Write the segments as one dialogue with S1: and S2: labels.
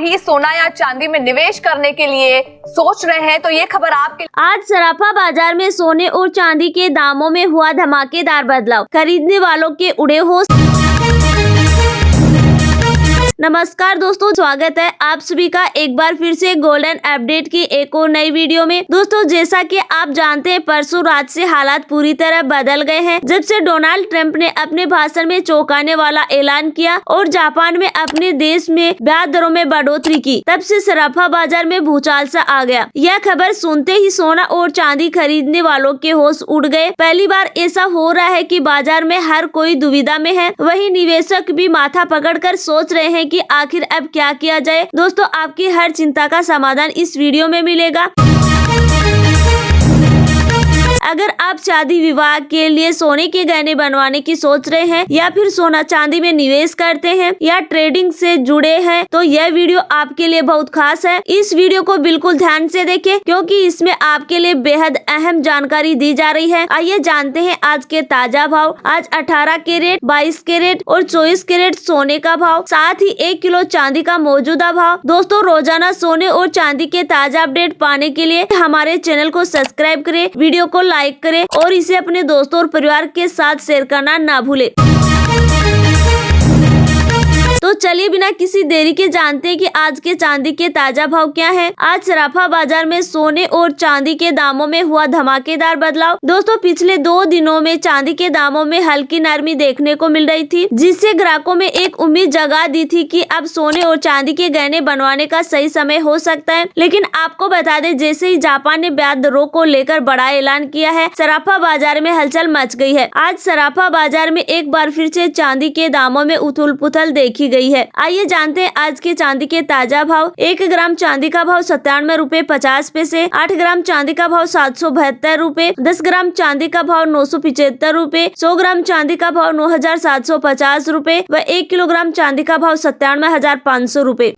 S1: भी सोना या चांदी में निवेश करने के लिए सोच रहे हैं तो ये खबर आपके।
S2: आज सराफा बाजार में सोने और चांदी के दामों में हुआ धमाकेदार बदलाव, खरीदने वालों के उड़े होश। नमस्कार दोस्तों, स्वागत है आप सभी का एक बार फिर से गोल्डन अपडेट की एक और नई वीडियो में। दोस्तों, जैसा कि आप जानते हैं, परसों रात से हालात पूरी तरह बदल गए हैं। जब से डोनाल्ड ट्रंप ने अपने भाषण में चौंकाने वाला ऐलान किया और जापान में अपने देश में ब्याज दरों में बढ़ोतरी की, तब से सराफा बाजार में भूचाल सा आ गया। यह खबर सुनते ही सोना और चांदी खरीदने वालों के होश उड़ गए। पहली बार ऐसा हो रहा है कि बाजार में हर कोई दुविधा में है। वहीं निवेशक भी माथा पकड़कर सोच रहे हैं कि आखिर अब क्या किया जाए। दोस्तों, आपकी हर चिंता का समाधान इस वीडियो में मिलेगा। अगर आप शादी विवाह के लिए सोने के गहने बनवाने की सोच रहे हैं या फिर सोना चांदी में निवेश करते हैं या ट्रेडिंग से जुड़े हैं, तो यह वीडियो आपके लिए बहुत खास है। इस वीडियो को बिल्कुल ध्यान से देखें, क्योंकि इसमें आपके लिए बेहद अहम जानकारी दी जा रही है। आइए जानते हैं आज के ताजा भाव। आज 18 कैरेट, 22 कैरेट और 24 कैरेट सोने का भाव, साथ ही 1 किलो चांदी का मौजूदा भाव। दोस्तों, रोजाना सोने और चांदी के ताजा अपडेट पाने के लिए हमारे चैनल को सब्सक्राइब करें, वीडियो को लाइक करें और इसे अपने दोस्तों और परिवार के साथ शेयर करना ना भूलें। तो चलिए बिना किसी देरी के जानते हैं कि आज के चांदी के ताजा भाव क्या है। आज सराफा बाजार में सोने और चांदी के दामों में हुआ धमाकेदार बदलाव। दोस्तों, पिछले 2 दिनों में चांदी के दामों में हल्की नरमी देखने को मिल रही थी, जिससे ग्राहकों में एक उम्मीद जगा दी थी कि अब सोने और चांदी के गहने बनवाने का सही समय हो सकता है। लेकिन आपको बता दें, जैसे ही जापान ने ब्याज दरों को लेकर बड़ा ऐलान किया है, सराफा बाजार में हलचल मच गई है। आज सराफा बाजार में एक बार फिर से चांदी के दामों में उथल पुथल देखी गई है। आइए जानते हैं आज के चांदी के ताजा भाव। 1 ग्राम चांदी का भाव 97 रुपए 50 पैसे, 8 ग्राम चांदी का भाव 772 रुपए, 10 ग्राम चांदी का भाव 975 रुपए, 100 ग्राम चांदी का भाव 9750 रुपए व 1 किलोग्राम चांदी का भाव 97,500 रुपए।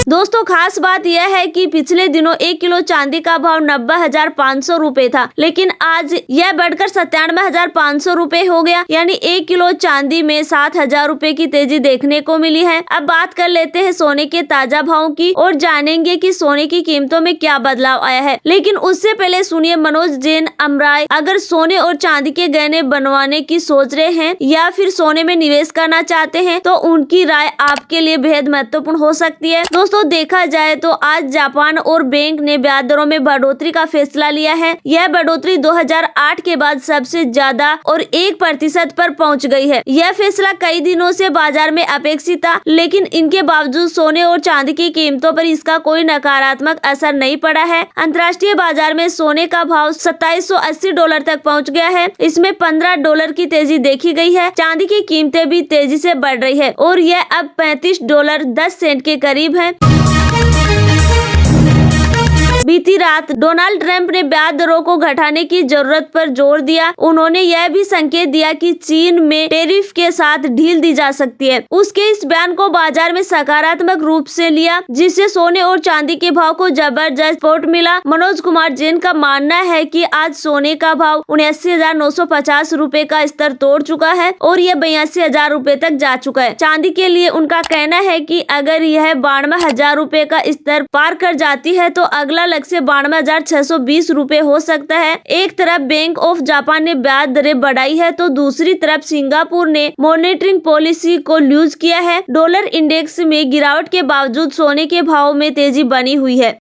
S2: दोस्तों, खास बात यह है कि पिछले दिनों 1 किलो चांदी का भाव 90,500 रुपए था, लेकिन आज यह बढ़कर 97,500 रुपए हो गया। यानी 1 किलो चांदी में 7,000 रुपए की तेजी देखने को मिली है। अब बात कर लेते हैं सोने के ताजा भाव की और जानेंगे कि सोने की कीमतों में क्या बदलाव आया है। लेकिन उससे पहले सुनिए मनोज जैन अमराय, अगर सोने और चांदी के गहने बनवाने की सोच रहे हैं या फिर सोने में निवेश करना चाहते हैं, तो उनकी राय आपके लिए बेहद महत्वपूर्ण हो सकती है। दोस्तों, देखा जाए तो आज जापान और बैंक ने ब्याज दरों में बढ़ोतरी का फैसला लिया है। यह बढ़ोतरी 2008 के बाद सबसे ज्यादा और 1% पर पहुंच गई है। यह फैसला कई दिनों से बाजार में अपेक्षित था, लेकिन इनके बावजूद सोने और चांदी की कीमतों पर इसका कोई नकारात्मक असर नहीं पड़ा है। अंतर्राष्ट्रीय बाजार में सोने का भाव $2780 तक पहुँच गया है। इसमें $15 की तेजी देखी गई है। चांदी की कीमतें भी तेजी से बढ़ रही है और यह अब $35.10 के करीब है। बीती रात डोनाल्ड ट्रंप ने ब्याज दरों को घटाने की जरूरत पर जोर दिया। उन्होंने यह भी संकेत दिया कि चीन में टैरिफ के साथ ढील दी जा सकती है। उसके इस बयान को बाजार में सकारात्मक रूप से लिया, जिससे सोने और चांदी के भाव को जबरदस्त सपोर्ट मिला। मनोज कुमार जैन का मानना है कि आज सोने का भाव 79,950 रुपए का स्तर तोड़ चुका है और यह 82,000 रुपए तक जा चुका है। चांदी के लिए उनका कहना है कि अगर यह 92,000 रुपए का स्तर पार कर जाती है तो अगला लक्ष्य 92,620 रुपए हो सकता है। एक तरफ बैंक ऑफ जापान ने ब्याज दरें बढ़ाई है, तो दूसरी तरफ सिंगापुर ने मॉनेटरी पॉलिसी को लूज किया है। डॉलर इंडेक्स में गिरावट के बावजूद सोने के भाव में तेजी बनी हुई है।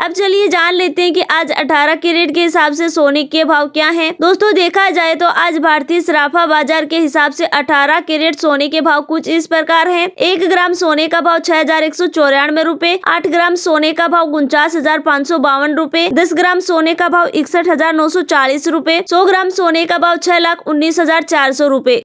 S2: अब चलिए जान लेते हैं कि आज 18 कैरेट के हिसाब से सोने के भाव क्या हैं। दोस्तों, देखा जाए तो आज भारतीय सराफा बाजार के हिसाब से 18 कैरेट सोने के भाव कुछ इस प्रकार हैं। 1 ग्राम सोने का भाव 6,194 रुपए, 8 ग्राम सोने का भाव 49,552 रुपए, 10 ग्राम सोने का भाव 61,940 रुपए, 100 ग्राम सोने का भाव 6,19,400 रुपए।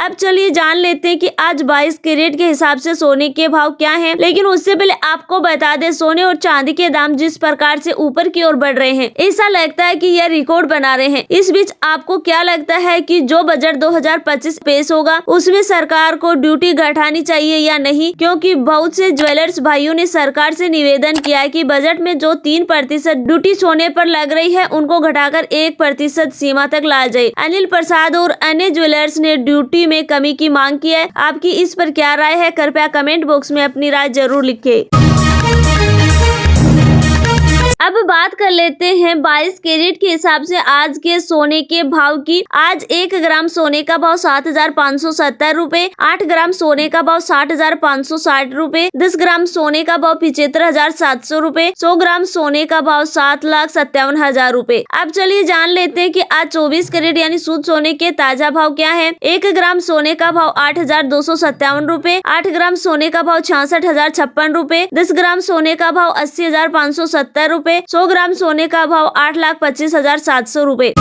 S2: अब चलिए जान लेते हैं कि आज 22 कैरेट के हिसाब से सोने के भाव क्या हैं। लेकिन उससे पहले आपको बता दें, सोने और चांदी के दाम जिस प्रकार से ऊपर की ओर बढ़ रहे हैं, ऐसा लगता है कि यह रिकॉर्ड बना रहे हैं। इस बीच आपको क्या लगता है कि जो बजट 2025 पेश होगा उसमें सरकार को ड्यूटी घटानी चाहिए या नहीं? क्योंकि बहुत से ज्वेलर्स भाइयों ने सरकार से निवेदन किया है कि बजट में जो 3% ड्यूटी सोने पर लग रही है उनको घटाकर 1% सीमा तक लाया जाए। अनिल प्रसाद और अन्य ज्वेलर्स ने ड्यूटी में कमी की मांग की है। आपकी इस पर क्या राय है? कृपया कमेंट बॉक्स में अपनी राय जरूर लिखें। अब बात कर लेते हैं 22 कैरेट के हिसाब से आज के सोने के भाव की। आज 1 ग्राम सोने का भाव 7,570 रूपए, 8 ग्राम सोने का भाव 60,560 रूपए, 10 ग्राम सोने का भाव 75,700 रूपए, 100 ग्राम सोने का भाव 7,57,000 रूपए। अब चलिए जान लेते हैं कि आज 24 कैरेट यानी शुद्ध सोने के ताजा भाव क्या है। 1 ग्राम सोने का भाव 8,257 रूपए, 8 ग्राम सोने का भाव 66,056 रूपए, 10 ग्राम सोने का भाव 80,570 रूपए, 100 ग्राम सोने का भाव 8,25,700 रूपए।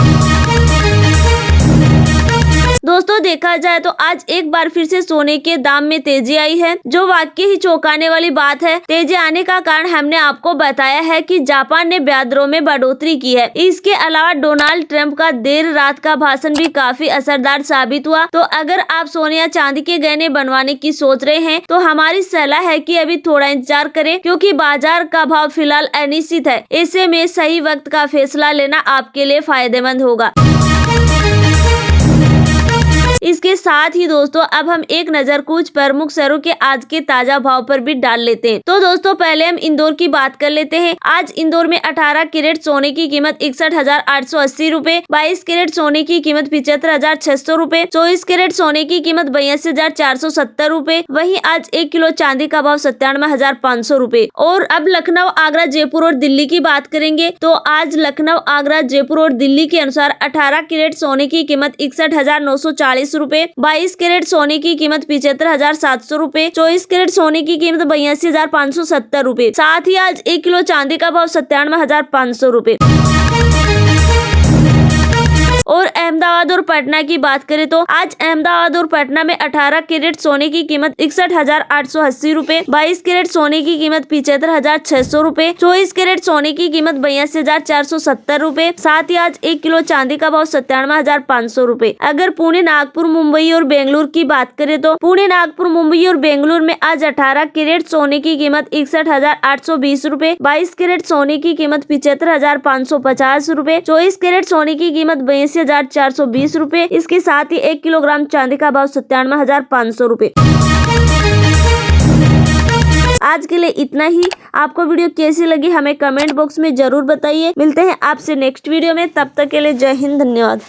S2: दोस्तों देखा जाए तो आज एक बार फिर से सोने के दाम में तेजी आई है, जो वाकई ही चौंकाने वाली बात है। तेजी आने का कारण हमने आपको बताया है कि जापान ने ब्याज दरों में बढ़ोतरी की है। इसके अलावा डोनाल्ड ट्रंप का देर रात का भाषण भी काफी असरदार साबित हुआ। तो अगर आप सोने या चांदी के गहने बनवाने की सोच रहे हैं तो हमारी सलाह है कि अभी थोड़ा इंतजार करें, क्योंकि बाजार का भाव फिलहाल अनिश्चित है। ऐसे में सही वक्त का फैसला लेना आपके लिए फायदेमंद होगा। इसके साथ ही दोस्तों अब हम एक नजर कुछ प्रमुख शहरों के आज के ताजा भाव पर भी डाल लेते हैं। तो दोस्तों पहले हम इंदौर की बात कर लेते हैं। आज इंदौर में 18 कैरेट सोने की कीमत 61,880 रूपए, 22 कैरेट सोने की कीमत 75,600 रूपए, 24 कैरेट सोने की कीमत 82,470 रूपए। वहीं आज 1 किलो चांदी का भाव 97,500 रूपए। और अब लखनऊ, आगरा, जयपुर और दिल्ली की बात करेंगे तो आज लखनऊ, आगरा, जयपुर और दिल्ली के अनुसार 18 कैरेट सोने की कीमत 61,940 रूपए, 22 कैरेट सोने की कीमत 75,700 रूपए, 24 कैरेट सोने की कीमत 82,570 रूपए। साथ ही आज 1 किलो चांदी का भाव 97,500 रूपए। और अहमदाबाद और पटना की बात करें तो आज अहमदाबाद और पटना में 18 कैरेट सोने की कीमत 61,880 रूपए, 22 कैरेट सोने की कीमत 75,600 रूपए, 24 कैरेट सोने की कीमत 82,470 रूपए। साथ ही आज 1 किलो चांदी का भाव 97,500 रूपए। अगर पुणे, नागपुर, मुंबई और बेंगलुरु की बात करें तो पुणे, नागपुर, मुंबई और बेंगलुरु में आज 18 कैरेट सोने की कीमत 61,820 रूपए, 22 कैरेट सोने की कीमत 75,550 रूपए, 24 कैरेट सोने की कीमत 82,420 रूपए। इसके साथ ही 1 किलोग्राम चांदी का भाव 97,500 रूपए। आज के लिए इतना ही। आपको वीडियो कैसी लगी हमें कमेंट बॉक्स में जरूर बताइए। मिलते हैं आपसे नेक्स्ट वीडियो में, तब तक के लिए जय हिंद, धन्यवाद।